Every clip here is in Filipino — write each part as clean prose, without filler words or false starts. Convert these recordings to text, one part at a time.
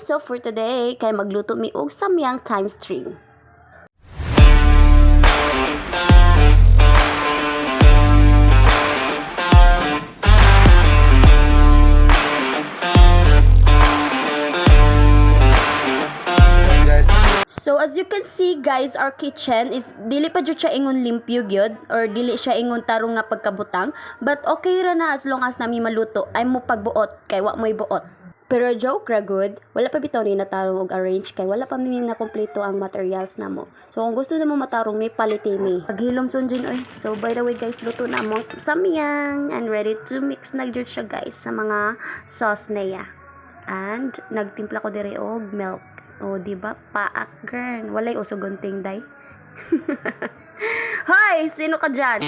So for today, kay magluto mi og samyang times 3. So as you can see guys, our kitchen is dili pa jud siya ingon limpyo gyud or dili siya ingon tarong nga pagkabutang, but okay ra na as long as nami maluto ay mo pagbuot kay wa mo'y buot. Pero joke ra good, wala pa bitaw ni natarong og arrange kay wala pa mi na kompleto ang materials namo. So kung gusto nimo matarong ni paliti mi. Paghilom sunjin oy. So by the way guys, luto na mo samyang and ready to mix na jud siya guys sa mga sauce niya. And nagtimpla ko dire og milk. O, diba? Paak, girl. Walay usugunting, day. Hoy! Sino ka dyan?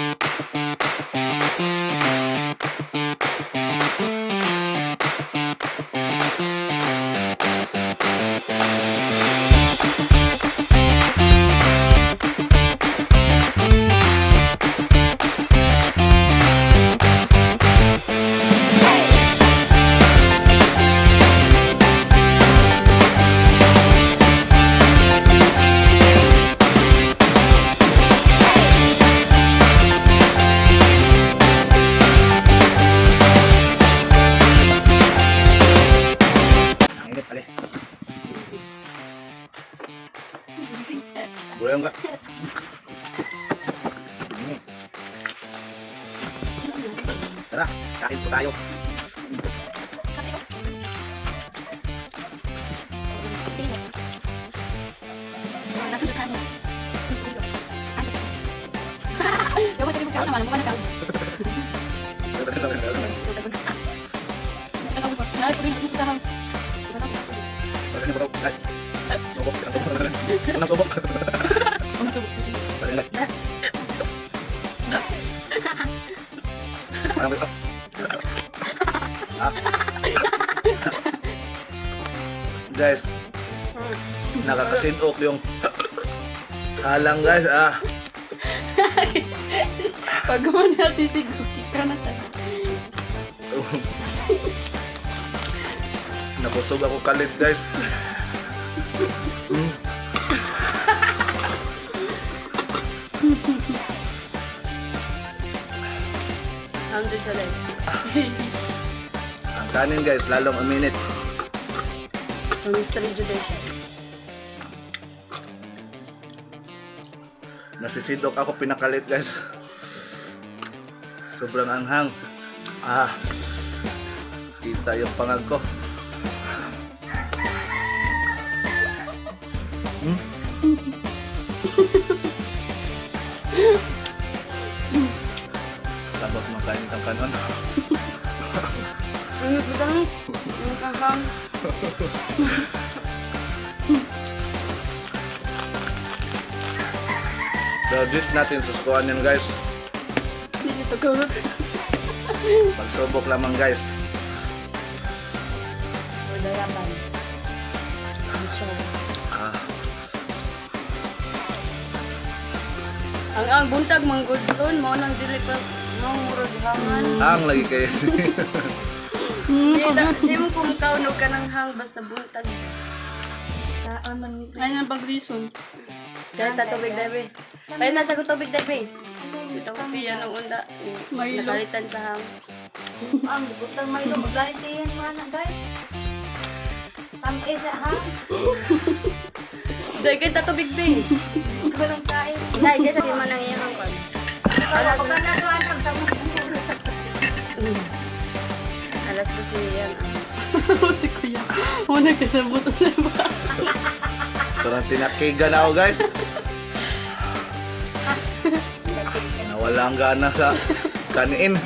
Boleh enggak? Tara, kain po tayo. Unang subok. Parang ito. Guys, nakakasinok yung halang guys. Pag gumawa natin siguro, ka na sa... Nabusog ako kalit guys. Ang kanin guys, lalong uminit. Mystery judicial. Nasisidok ako pinakalit guys. Sobrang anghang. Kita yung pangag ko. Sabot makain ng kanon. Ano ba dami? Ano kang Dodit natin susukuan yan guys. Hindi ito kurot. Pagsubok lamang guys. Dayapan. Ang buntag manggudlon mo nang dili pa nang murag hangan. Ang lagi kayo. Di mo kumkaunog ka ng hang basta buntag. Ay nga pag-reason. Kaya tatubig debe. Kaya nasa ko tubig debe. Ito ko piya ng unda. Nakalitan sa hang. Ang butang may lo maglalitin mana guys. Tamay sa ha. Dahil kayo tatubig be. Walang kain. Dahil kayo sabi mo nang iyang hangkon. Para ko na doan ang tamo. Alas ko siya yan. Si kuya. Una kasabot na ba? Parang tinakigan ako guys. Nawala ang gana sa kanin.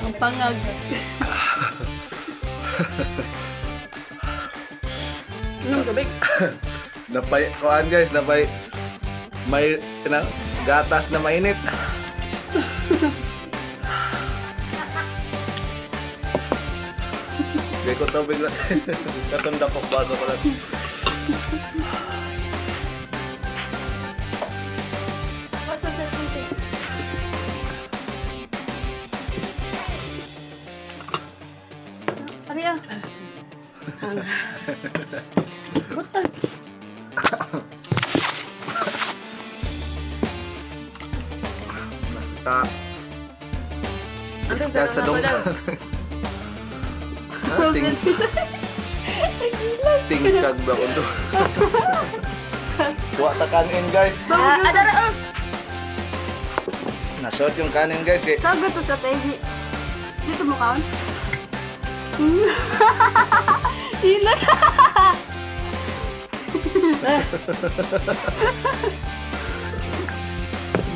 Ang pangag. Anong tubig? Napay, kuhaan guys, napay may gatas na mainit. Hindi ko tubig lang. Katunda ko, baso ko lang. Basta sa Butang. Nakaka... Iskag sa dong. Tingkag ba ko doon? Buwa ta kanin guys. Adara. Na-short yung kanin guys eh. Sagot to sa tayo. Dito mo kaon. Ilan.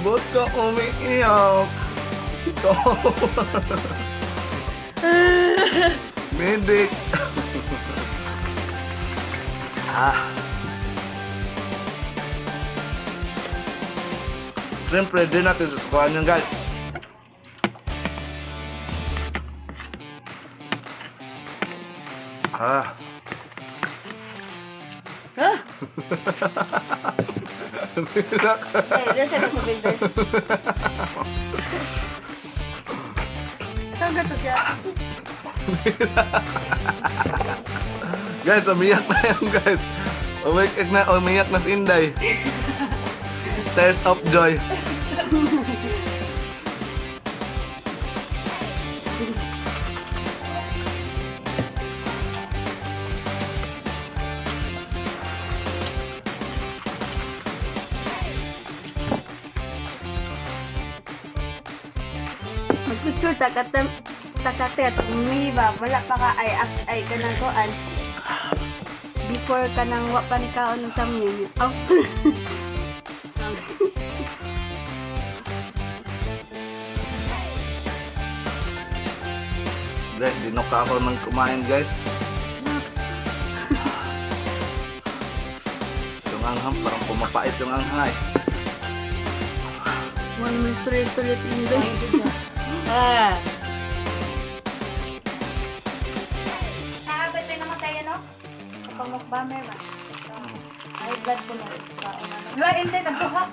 Ba't ka umiiyak? Medic. Siyempre, din natin susukuhan yun guys. Umiiyak. Diyan siya nagpapinter. Sagot to siya. Guys, umiyak na yan guys. Umiyak na si Inday. Tears of joy. Magpicture takate at umiba. Wala pa ka ay kanang koan. Before ka nang wa pa ni kaon ng samyang. After. Guys, dinuka ako ng kumain guys. Yung anghang, parang pumapait yung anghang eh. One minute tulit Inday. Nakabit rin namatay ano? Kapag mukbammer ba? Ay, blood ko na. Wala, hindi, nagluha.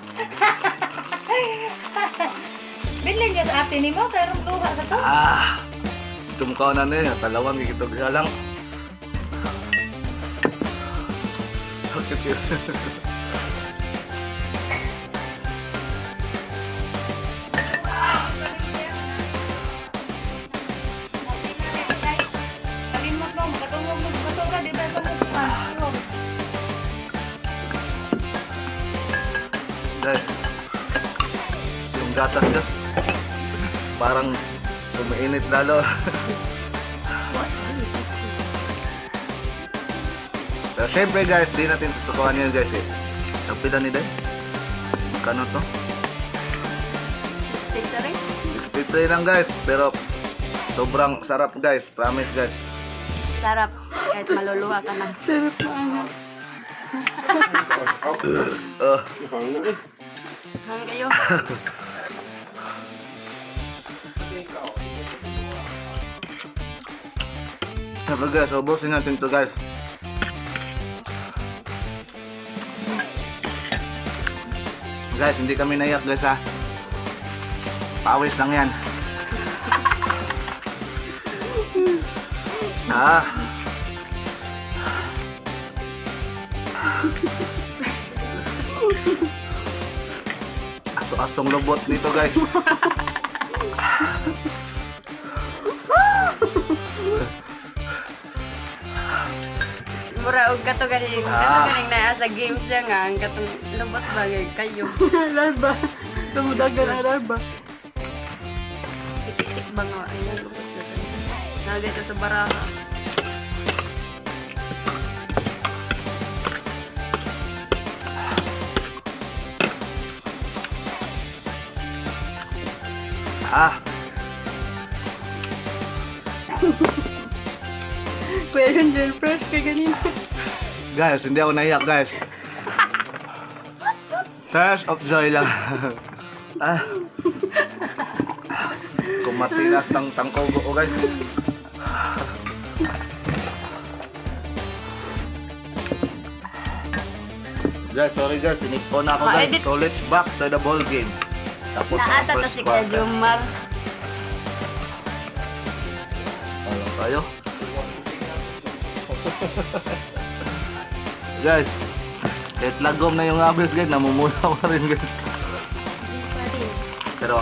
Bilhin niya sa atin ni mo, kaya luha sa to. Tumkaw na niya, talawang ikitog siya lang. Bakit yun? Kalimot mo, makatungog mo, makatungog, di ba ito mo? Guys, yung gatas guys, parang umiinit lalo. Pero syempre guys, di natin susukuhan yun guys eh. Ang pila ni Day? Magkano to? 63 lang guys, pero sobrang sarap guys, promise guys. Sarap. Kahit maluluha ka na. Sarap na. Hang kayo. Siyempre guys, ubusin natin to guys. Guys, hindi kami naiyak guys ha. Pawis lang yan. Aso-asong lobot nito guys. Mura og kato ganing na sa games siya nga ang katong lubot bagay kayo. Larba. Tumudagan ang larba. Itik ba nga ay lubot na ganun. Nagay sa baraha. Kuya yun dyan, fresh ka ganyan. Guys, hindi ako naiyak guys. Tears of joy lang. Kumatinas ng tangkogo ko guys. Guys, sorry guys, sinipon na ako guys. Ma-edit. So let's back to the ball game. Tapos ang Naata ta first si Kuya quarter. Jomar. Alam tayo. Guys, kahit lagom na yung abels guys, namumula pa rin guys. Hindi pa rin. Pero,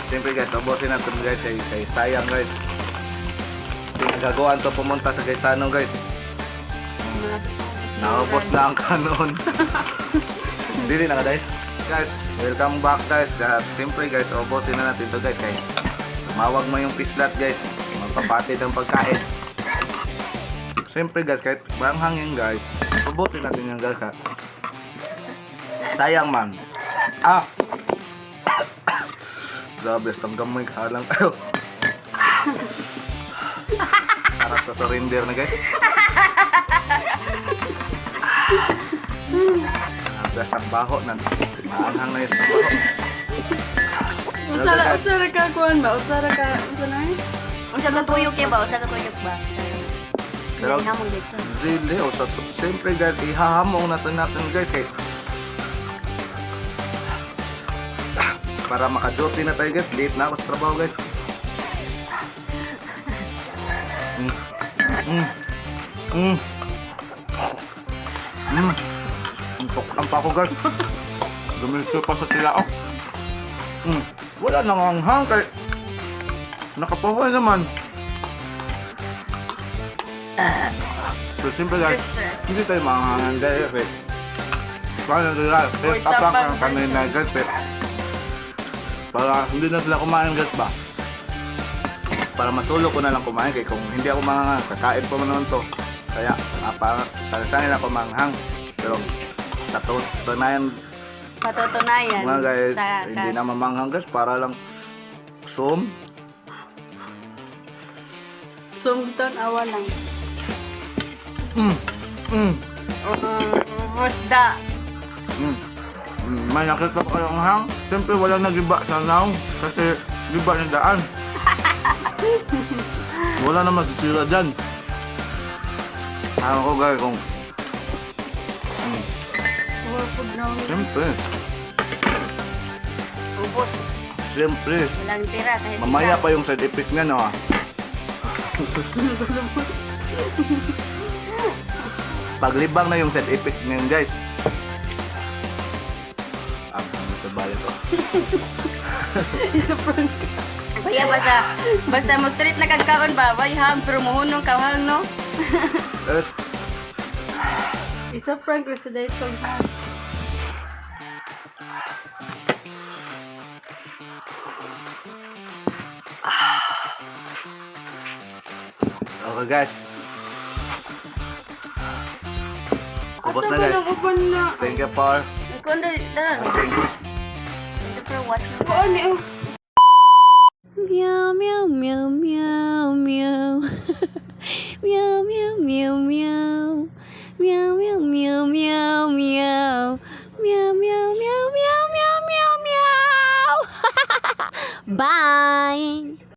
siyempre guys, ubusin natin guys, kay sayang guys. Nagagawan to pumunta sa Gaisano guys. Naubos na ang kanon. Dili na ka guys. Guys, welcome back guys. Siyempre guys, ubusin na natin to guys. Kay tumawag mo yung pislat guys. Magpapatid ang pagkain. Siyempre guys, kahit bang hangin guys, ubusin natin yung guys ha. Sayang man. Ah! Grabe, stang gamay ka lang tayo. Para sa surrender na guys. Ang gas ng baho na. Maanghang na yung baho. Usara ka kuan ba? Usara ka na eh? Unsa ka tuyok ba? Unsa ka tuyok ba? Pero, Hamon dito. really, siyempre guys, ihahamong natin guys kay para maka-duty na tayo guys. Late na ako sa trabaho guys. Ang pa ako guys. Dumiretso pa sa tila. Wala nang hanghang kay nakapaway naman. So simple guys, hindi tayo manghangan dahil kasi paano nila, test up lang ang kanina guys para hindi na sila kumain guys ba, para masulo ko na lang kumain kaya kung hindi ako manghang, kakain pa naman to kaya para sanay ako manghang. Pero sa Patutunayan. mga guys, sa- hindi na mamanghang guys, para lang sum. Sumton awa lang. Musda. May nakita pa kayong hang. Siyempre wala nagiba sa naw kasi giba ng daan. Wala naman sisira dyan. Ano ko guys kung Food na ulit. siyempre, Ubos. siyempre Walang tira kahit mamaya isa. pa yung side effect nga no ah. Paglibang na yung side effect ngayon guys. Ano sa bali to? Kaya basta mo street na kagkaon ba? Bayham, pero muhunong kawang no? Guys, Isa prank ko sa Dayton ha. okay guys. Ubos na guys. Thank you for Kundo, tara. thank you. Thank you for watching. Kuan eh. Meow meow meow meow meow. Meow meow meow meow. Meow meow meow meow meow. Meow meow meow meow meow meow meow. Bye.